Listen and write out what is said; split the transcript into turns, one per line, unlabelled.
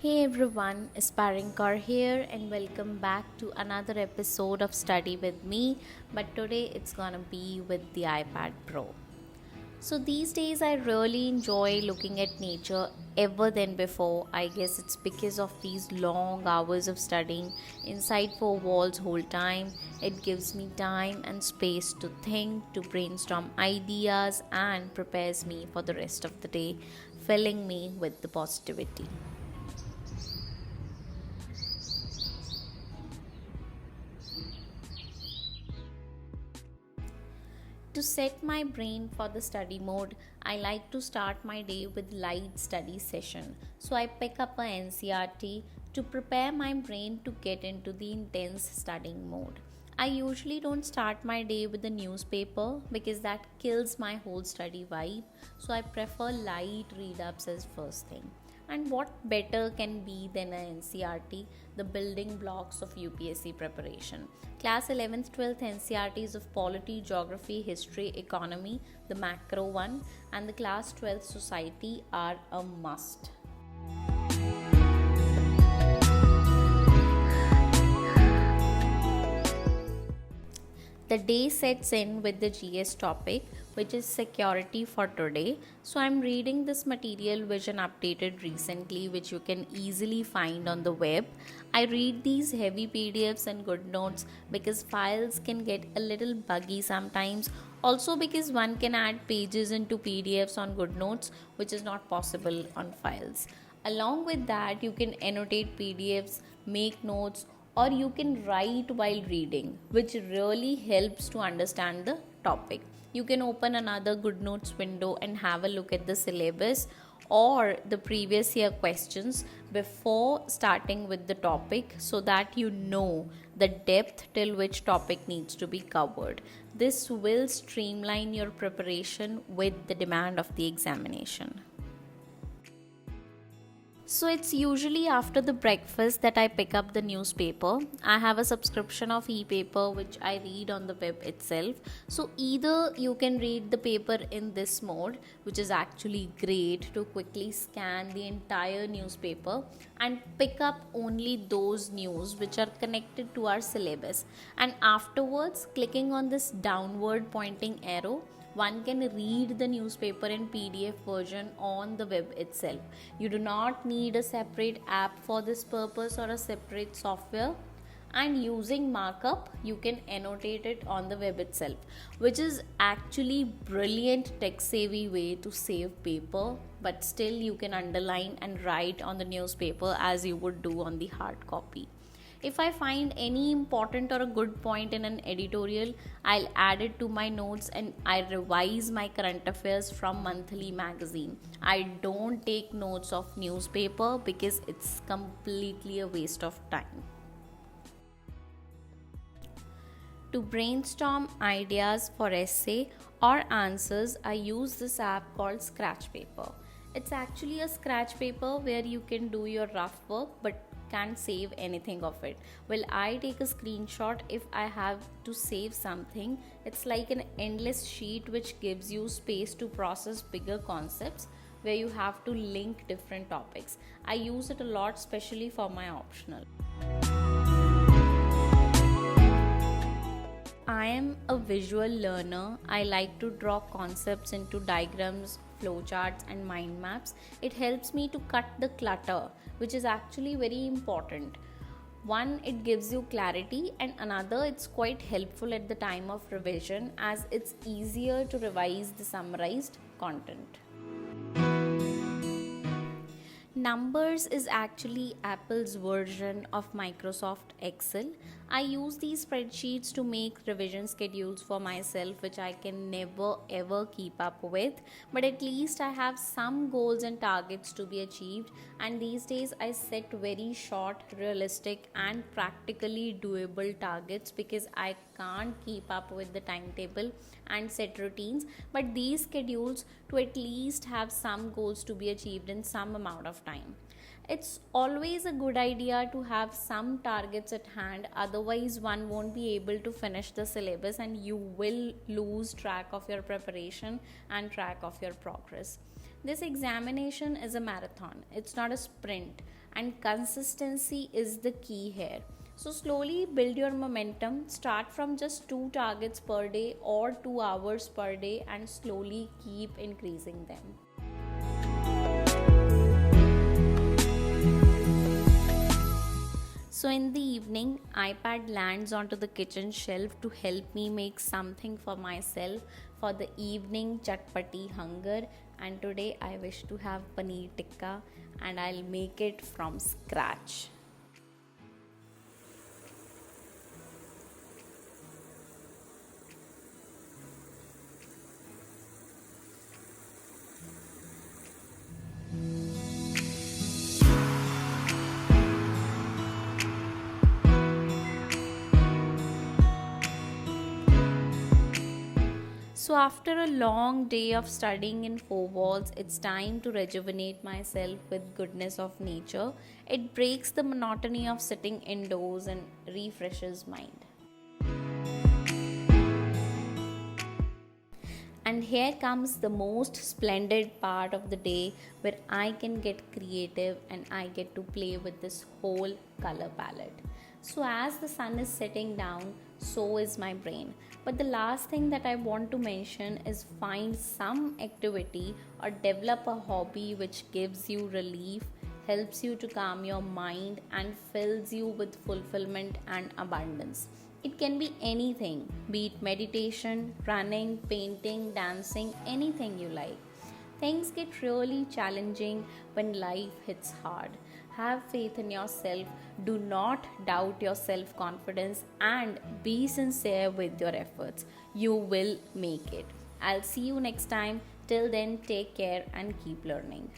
Hey everyone, Aspiring Car here, and welcome back to another episode of Study with me. But today it's gonna be with the iPad Pro. So these days I really enjoy looking at nature ever than before. I guess it's because of these long hours of studying inside four walls whole time. It gives me time and space to think, to brainstorm ideas, and prepares me for the rest of the day, filling me with the positivity. To set my brain for the study mode, I like to start my day with light study session. So I pick up a NCRT to prepare my brain to get into the intense studying mode. I usually don't start my day with the newspaper because that kills my whole study vibe. So I prefer light read ups as first thing. And what better can be than an NCRT, the building blocks of UPSC preparation? Class 11th, 12th NCRTs of polity, geography, history, economy, the macro one, and the class 12th society are a must. The day sets in with the GS topic, which is security for today. So I'm reading this material vision updated recently, which you can easily find on the web. I read these heavy PDFs and good notes because files can get a little buggy sometimes. Also, because one can add pages into PDFs on good notes, which is not possible on files. Along with that, you can annotate PDFs, make notes, or you can write while reading, which really helps to understand the topic. You can open another good notes window and have a look at the syllabus or the previous year questions before starting with the topic so that you know the depth till which topic needs to be covered. This will streamline your preparation with the demand of the examination. So it's usually after the breakfast that I pick up the newspaper. I have a subscription of e-paper which I read on the web itself. So either you can read the paper in this mode, which is actually great to quickly scan the entire newspaper and pick up only those news which are connected to our syllabus. And afterwards, clicking on this downward pointing arrow, one can read the newspaper in PDF version on the web itself. You do not need a separate app for this purpose or a separate software. And using markup, you can annotate it on the web itself, which is actually brilliant tech savvy way to save paper, but still you can underline and write on the newspaper as you would do on the hard copy. If I find any important or a good point in an editorial, I'll add it to my notes and I revise my current affairs from monthly magazine. I don't take notes of newspaper because it's completely a waste of time. To brainstorm ideas for essay or answers, I use this app called Scratch Paper. It's actually a scratch paper where you can do your rough work but can't save anything of it. Well, I take a screenshot if I have to save something. It's like an endless sheet which gives you space to process bigger concepts where you have to link different topics. I use it a lot, especially for my optional. I am a visual learner. I like to draw concepts into diagrams, flowcharts, and mind maps. It helps me to cut the clutter, which is actually very important. One, it gives you clarity, and another, it's quite helpful at the time of revision as it's easier to revise the summarized content. Numbers is actually Apple's version of Microsoft Excel. I use these spreadsheets to make revision schedules for myself, which I can never ever keep up with. But at least I have some goals and targets to be achieved. And these days I set very short, realistic, and practically doable targets because I can't keep up with the timetable and set routines. But these schedules to at least have some goals to be achieved in some amount of time. It's always a good idea to have some targets at hand, otherwise, one won't be able to finish the syllabus and you will lose track of your preparation and track of your progress. This examination is a marathon, it's not a sprint. and consistency is the key here. So, slowly build your momentum. Start from just 2 targets per day or 2 hours per day, and slowly keep increasing them. So in the evening, iPad lands onto the kitchen shelf to help me make something for myself for the evening chatpati hunger. And today I wish to have paneer tikka, and I'll make it from scratch. So, after a long day of studying in four walls, it's time to rejuvenate myself with goodness of nature. It breaks the monotony of sitting indoors and refreshes mind. And here comes the most splendid part of the day where I can get creative and I get to play with this whole color palette. So, as the sun is setting down, so is my brain. But the last thing that I want to mention is find some activity or develop a hobby which gives you relief, helps you to calm your mind, and fills you with fulfillment and abundance. It can be anything, be it meditation, running, painting, dancing, anything you like. Things get really challenging when life hits hard. Have faith in yourself, do not doubt your self confidence, and be sincere with your efforts. You will make it. I'll see you next time. Till then, take care and keep learning.